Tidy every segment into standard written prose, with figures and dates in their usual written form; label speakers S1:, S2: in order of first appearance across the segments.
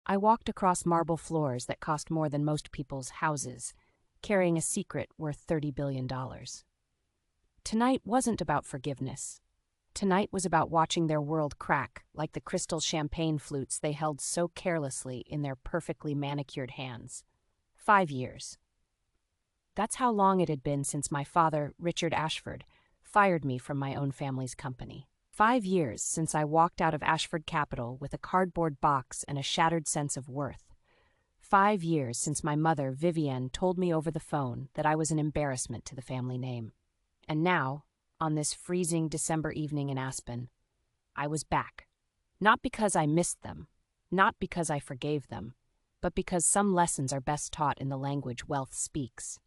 S1: I walked across marble floors that cost more than most people's houses, carrying a secret worth $30 billion. Tonight wasn't about forgiveness. Tonight was about watching their world crack like the crystal champagne flutes they held so carelessly in their perfectly manicured hands. 5 years. That's how long it had been since my father, Richard Ashford, fired me from my own family's company. 5 years since I walked out of Ashford Capital with a cardboard box and a shattered sense of worth. 5 years since my mother, Vivienne, told me over the phone that I was an embarrassment to the family name. And now, on this freezing December evening in Aspen, I was back. Not because I missed them, not because I forgave them, but because some lessons are best taught in the language wealth speaks.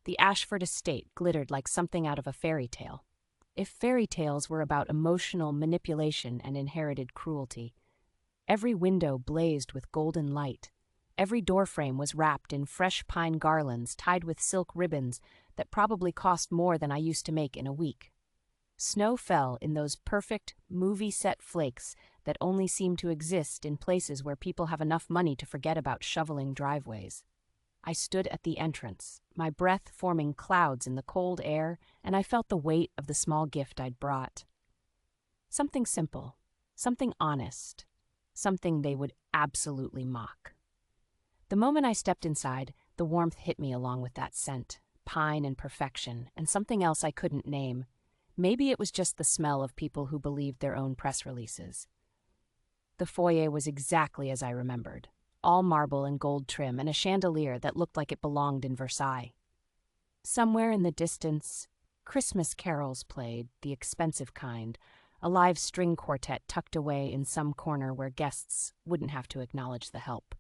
S1: The Ashford estate glittered like something out of a fairy tale. If fairy tales were about emotional manipulation and inherited cruelty, every window blazed with golden light. Every doorframe was wrapped in fresh pine garlands tied with silk ribbons that probably cost more than I used to make in a week. Snow fell in those perfect, movie-set flakes that only seem to exist in places where people have enough money to forget about shoveling driveways. I stood at the entrance, my breath forming clouds in the cold air, and I felt the weight of the small gift I'd brought. Something simple, something honest, something they would absolutely mock. The moment I stepped inside, the warmth hit me along with that scent, pine and perfection, and something else I couldn't name. Maybe it was just the smell of people who believed their own press releases. The foyer was exactly as I remembered, all marble and gold trim and a chandelier that looked like it belonged in Versailles. Somewhere in the distance, Christmas carols played, the expensive kind, a live string quartet tucked away in some corner where guests wouldn't have to acknowledge the help.